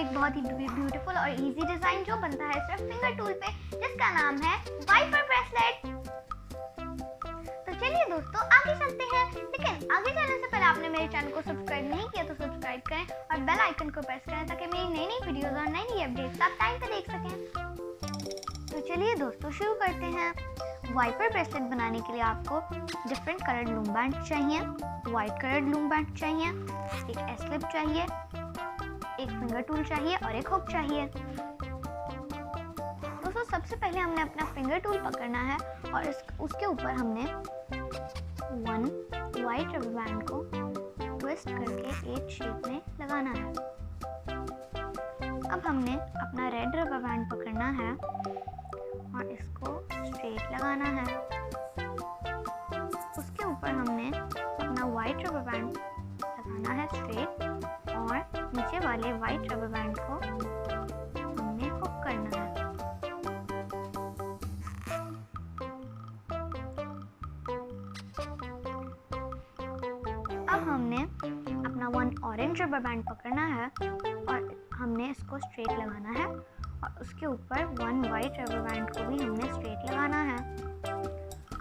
एक बहुत ही ब्यूटीफुल और इजी डिजाइन जो बनता है सिर्फ फिंगर टूल पे, जिसका नाम है वाइपर ब्रेसलेट। तो चलिए दोस्तों आगे चलते हैं, लेकिन आगे जाने से पहले आपने मेरे चैनल को सब्सक्राइब नहीं किया तो सब्सक्राइब करें और बेल आइकन को प्रेस करें ताकि मेरी नई नई वीडियोस और नई नई अपडेट्स आप टाइम पे देख सकें। तो चलिए दोस्तों शुरू करते हैं। वाइपर ब्रेसलेट बनाने के लिए आपको डिफरेंट कलर्ड लूम बैंड चाहिए, वाइट कलर्ड लूम बैंड चाहिए, एक एस-लिप चाहिए, एक फिंगर टूल चाहिए और एक हुक चाहिए। दोस्तों सबसे पहले हमने अपना फिंगर टूल पकड़ना है और उसके ऊपर हमने वन वाइट रबर बैंड को ट्विस्ट करके एक शेप में लगाना है। अब हमने अपना रेड रबर बैंड पकड़ना है और इसको स्ट्रेट लगाना है। उसके ऊपर हमने अपना वाइट रबर बैंड लगाना है स्ट्रेट और नीचे वाले वाइट रबर बैंड को हमने हुक करना है। अब हमने अपना वन ऑरेंज रबर बैंड पकड़ना है और हमने इसको स्ट्रेट लगाना है और उसके ऊपर वन वाइट रबर बैंड को भी हमने स्ट्रेट लगाना है।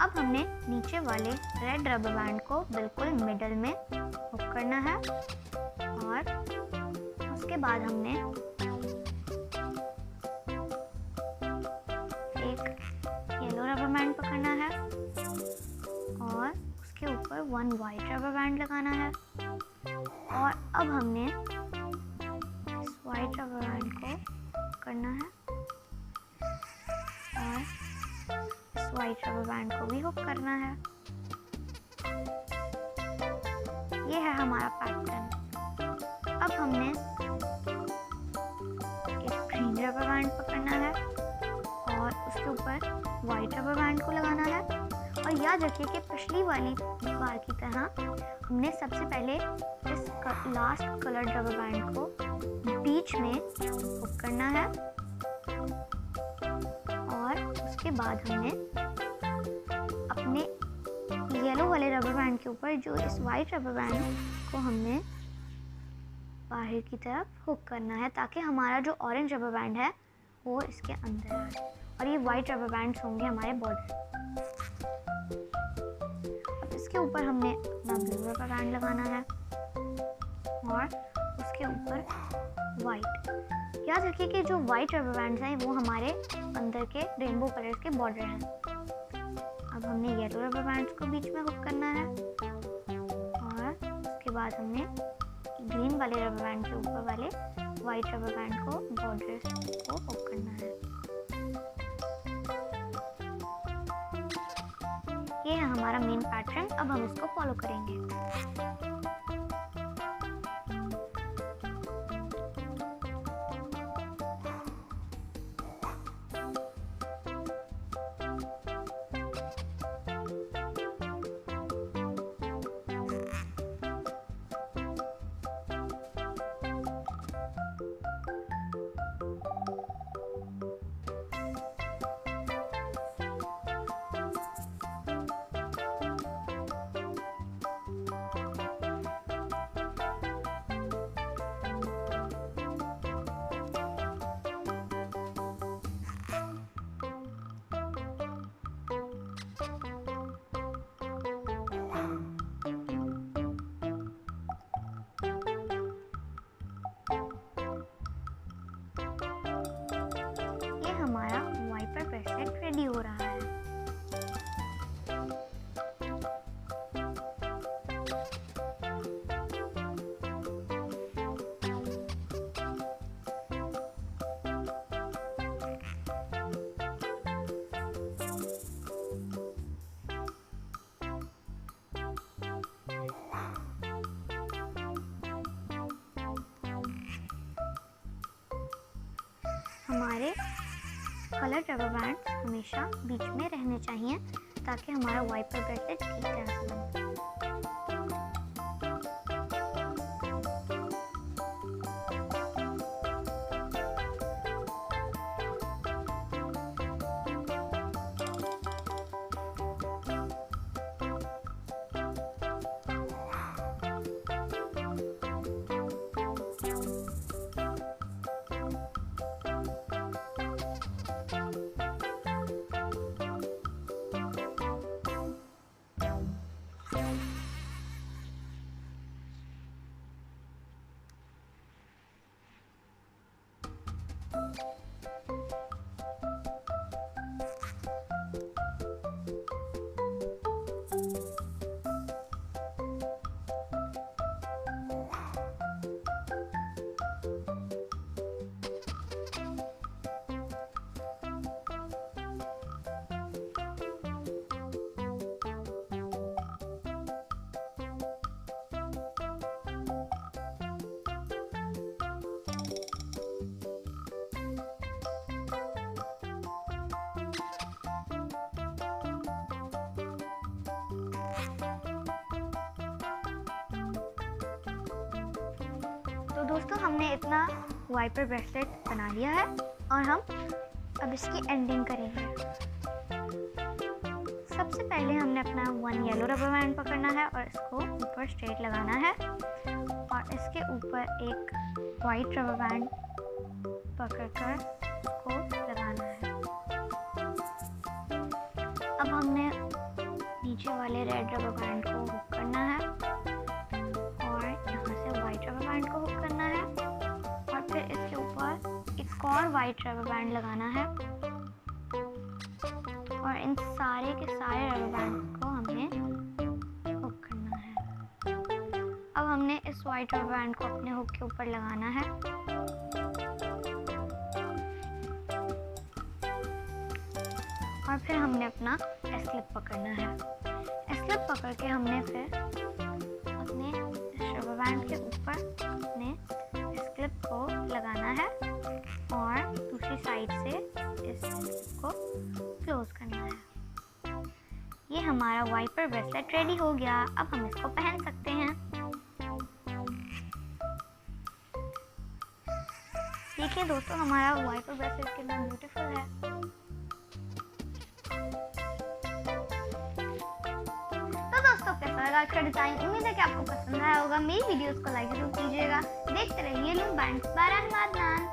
अब हमने नीचे वाले रेड रबर बैंड को बिल्कुल मिडल में हुक करना है और उसके बाद हमने एक येलो रबर बैंड पकड़ना है और उसके ऊपर वन वाइट रबर बैंड लगाना है और अब हमने इस वाइट रबर बैंड को करना है और इस वाइट रबर बैंड को भी हुक करना है। ये है हमारा पैटर्न। अब हमने एक ग्रीन रबर बैंड पकड़ना है और उसके ऊपर वाइट रबर बैंड को लगाना है और याद रखिए कि पिछली वाली बार की तरह हमने सबसे पहले इस लास्ट कलर्ड रबर बैंड को बीच में हुक करना है और उसके बाद हमने अपने येलो वाले रबर बैंड के ऊपर जो इस वाइट रबर बैंड को हमने बाहर की तरफ हुक करना है ताकि हमारा जो ऑरेंज रबर बैंड है वो इसके अंदर आए और ये वाइट रबर बैंड्स होंगे हमारे बॉर्डर। अब इसके ऊपर हमने अपना ब्लू रबर बैंड लगाना है और उसके ऊपर वाइट। याद रखिए कि जो वाइट रबर बैंड्स हैं वो हमारे अंदर के रेनबो कलर्स के बॉर्डर हैं। अब हमने येलो रबर बैंड्स को बीच में हुक करना है और उसके बाद हमने ग्रीन वाले रबर बैंड के ऊपर वाले वाइट रबर बैंड को बॉर्डर को हुक करना है। ये है हमारा मेन पैटर्न। अब हम इसको फॉलो करेंगे। हमारा वाइपर ब्रेसलेट रेडी हो रहा है। हमारे कलर रबर बैंड हमेशा बीच में रहने चाहिए ताकि हमारा वाइपर ब्रेसलेट ठीक तरह से बने। दोस्तों हमने इतना वाइपर ब्रेसलेट बना लिया है और हम अब इसकी एंडिंग करेंगे। सबसे पहले हमने अपना 1 येलो रबर बैंड पकड़ना है और इसको ऊपर स्ट्रेट लगाना है और इसके ऊपर एक वाइट रबर बैंड पकड़कर इसको लगाना है। अब हमने नीचे वाले रेड रबर बैंड को हुक करना है और यहाँ से वाइट रबर बैंड को हुक करना है और फिर इसके ऊपर एक और वाइट रबर बैंड लगाना है और इन सारे के सारे रबर बैंड को हमें हुक करना है। अब हमने इस वाइट रबर बैंड को अपने हुक के ऊपर लगाना है और फिर हमने अपना स्लिप पकड़ना है। स्लिप पकड़ के हमने फिर अपने इस रबर बैंड के ऊपर अपने स्लिप को लगाना है और दूसरी साइड से इस स्लिप को क्लोज करना है। ये हमारा वाइपर ब्रेसलेट रेडी हो गया। अब हम इसको पहन सकते हैं। देखिए दोस्तों, हमारा वाइपर ब्रेसलेट कितना ब्यूटीफुल है। तो दोस्तों, कैसा लगा आज का डिजाइन? उम्मीद है कि आपको पसंद आया होगा। मेरी वीडियोस को लाइक जरूर कीजिएगा। देखते रहिए लूम बैंड्स बाय रहमा अदनान।